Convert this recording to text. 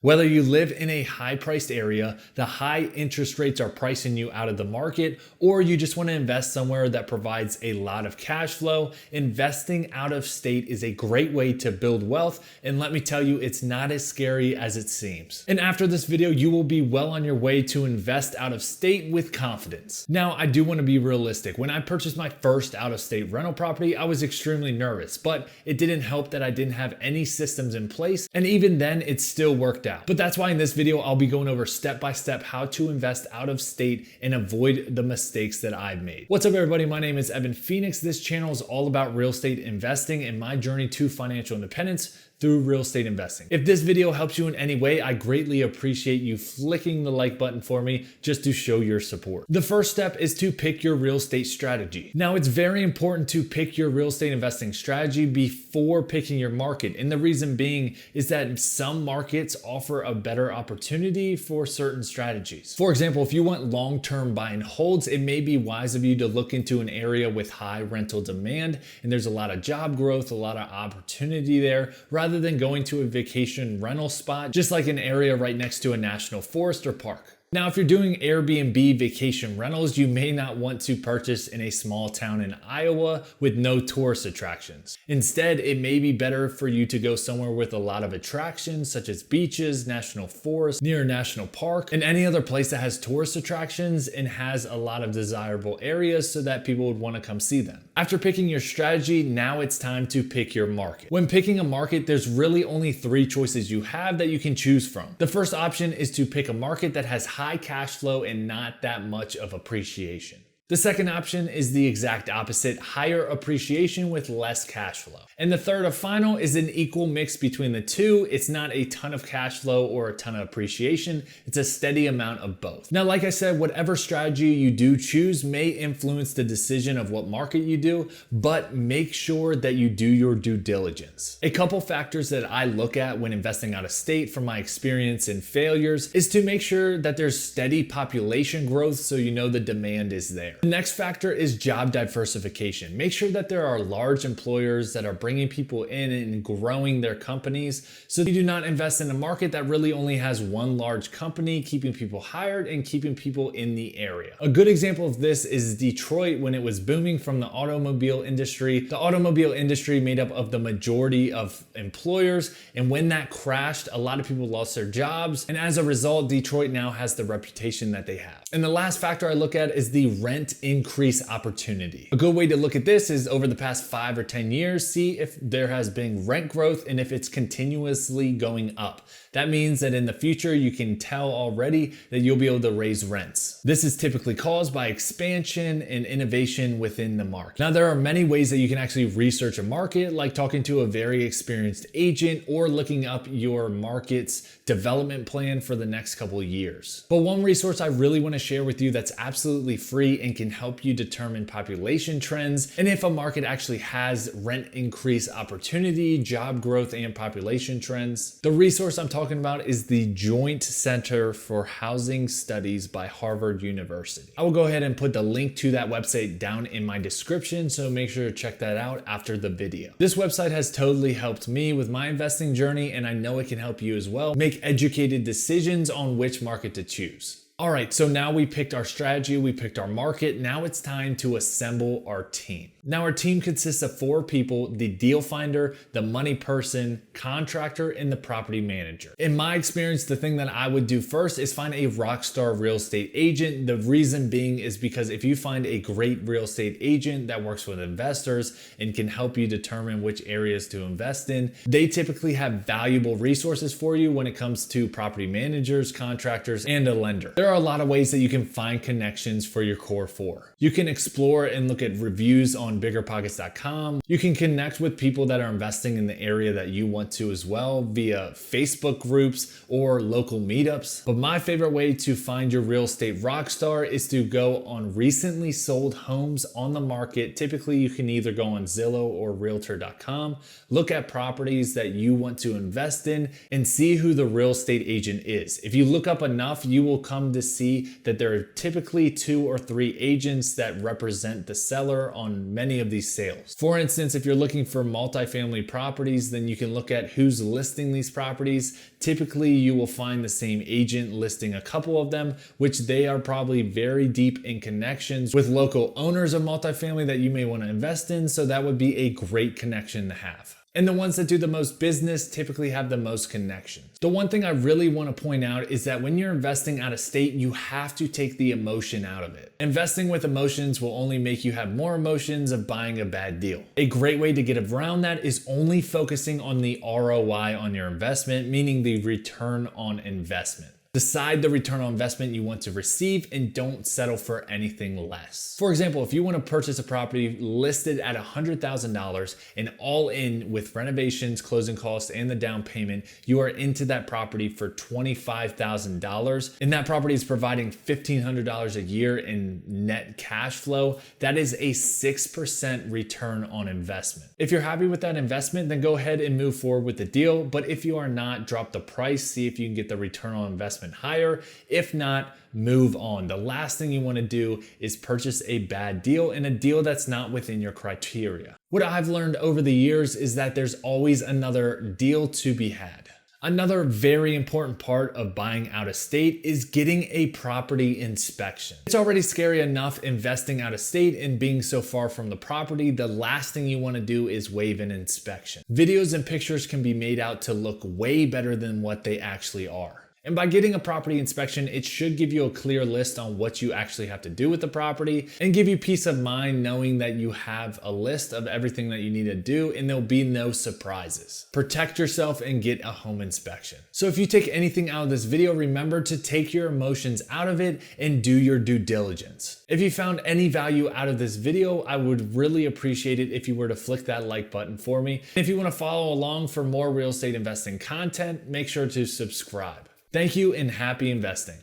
Whether you live in a high-priced area, the high interest rates are pricing you out of the market, or you just want to invest somewhere that provides a lot of cash flow, investing out of state is a great way to build wealth, and let me tell you, it's not as scary as it seems. And after this video, you will be well on your way to invest out of state with confidence. Now, I do want to be realistic. When I purchased my first out-of-state rental property, I was extremely nervous, but it didn't help that I didn't have any systems in place, and even then, it still worked out. But that's why in this video, I'll be going over step by step how to invest out of state and avoid the mistakes that I've made. What's up, everybody? My name is Evan Phoenix. This channel is all about real estate investing and my journey to financial independence through real estate investing. If this video helps you in any way, I greatly appreciate you flicking the like button for me just to show your support. The first step is to pick your real estate strategy. Now, it's very important to pick your real estate investing strategy before picking your market. And the reason being is that some markets offer a better opportunity for certain strategies. For example, if you want long-term buy and holds, it may be wise of you to look into an area with high rental demand and there's a lot of job growth, a lot of opportunity there, rather than going to a vacation rental spot, just like an area right next to a national forest or park. Now, if you're doing Airbnb vacation rentals, you may not want to purchase in a small town in Iowa with no tourist attractions. Instead, it may be better for you to go somewhere with a lot of attractions, such as beaches, national forests, near a national park, and any other place that has tourist attractions and has a lot of desirable areas so that people would want to come see them. After picking your strategy, now it's time to pick your market. When picking a market, there's really only three choices you have that you can choose from. The first option is to pick a market that has high cash flow and not that much of appreciation. The second option is the exact opposite, higher appreciation with less cash flow. And the third and final is an equal mix between the two. It's not a ton of cash flow or a ton of appreciation. It's a steady amount of both. Now, like I said, whatever strategy you do choose may influence the decision of what market you do, but make sure that you do your due diligence. A couple factors that I look at when investing out of state from my experience and failures is to make sure that there's steady population growth so you know the demand is there. The next factor is job diversification. Make sure that there are large employers that are bringing people in and growing their companies so you do not invest in a market that really only has one large company keeping people hired and keeping people in the area. A good example of this is Detroit when it was booming from the automobile industry. The automobile industry made up of the majority of employers, and when that crashed, a lot of people lost their jobs, and as a result, Detroit now has the reputation that they have. And the last factor I look at is the rent increase opportunity. A good way to look at this is over the past 5 or 10 years, see if there has been rent growth and if it's continuously going up. That means that in the future, you can tell already that you'll be able to raise rents. This is typically caused by expansion and innovation within the market. Now, there are many ways that you can actually research a market, like talking to a very experienced agent or looking up your market's development plan for the next couple of years. But one resource I really want to share with you that's absolutely free and can help you determine population trends and if a market actually has rent increase opportunity, job growth, and population trends. The resource I'm talking about is the Joint Center for Housing Studies by Harvard University. I will go ahead and put the link to that website down in my description, so make sure to check that out after the video. This website has totally helped me with my investing journey, and I know it can help you as well make educated decisions on which market to choose. All right, so now we picked our strategy, we picked our market. Now it's time to assemble our team. Now our team consists of 4 people: the deal finder, the money person, contractor, and the property manager. In my experience, the thing that I would do first is find a rock star real estate agent. The reason being is because if you find a great real estate agent that works with investors and can help you determine which areas to invest in, they typically have valuable resources for you when it comes to property managers, contractors, and a lender. There are a lot of ways that you can find connections for your core 4. You can explore and look at reviews on biggerpockets.com. You can connect with people that are investing in the area that you want to as well via Facebook groups or local meetups. But my favorite way to find your real estate rock star is to go on recently sold homes on the market. Typically, you can either go on Zillow or realtor.com, look at properties that you want to invest in, and see who the real estate agent is. If you look up enough, you will come to to see that there are typically 2 or 3 agents that represent the seller on many of these sales. For instance, if you're looking for multifamily properties, then you can look at who's listing these properties. Typically, you will find the same agent listing a couple of them, which they are probably very deep in connections with local owners of multifamily that you may want to invest in. So that would be a great connection to have. And the ones that do the most business typically have the most connections. The one thing I really want to point out is that when you're investing out of state, you have to take the emotion out of it. Investing with emotions will only make you have more emotions of buying a bad deal. A great way to get around that is only focusing on the ROI on your investment, meaning the return on investment. Decide the return on investment you want to receive and don't settle for anything less. For example, if you want to purchase a property listed at $100,000 and all in with renovations, closing costs, and the down payment, you are into that property for $25,000 and that property is providing $1,500 a year in net cash flow, that is a 6% return on investment. If you're happy with that investment, then go ahead and move forward with the deal. But if you are not, drop the price, see if you can get the return on investment higher. If not, move on. The last thing you want to do is purchase a bad deal and a deal that's not within your criteria. What I've learned over the years is that there's always another deal to be had. Another very important part of buying out of state is getting a property inspection. It's already scary enough investing out of state and being so far from the property. The last thing you want to do is waive an inspection. Videos and pictures can be made out to look way better than what they actually are. And by getting a property inspection, it should give you a clear list on what you actually have to do with the property and give you peace of mind knowing that you have a list of everything that you need to do and there'll be no surprises. Protect yourself and get a home inspection. So if you take anything out of this video, remember to take your emotions out of it and do your due diligence. If you found any value out of this video, I would really appreciate it if you were to flick that like button for me. If you want to follow along for more real estate investing content, make sure to subscribe. Thank you and happy investing.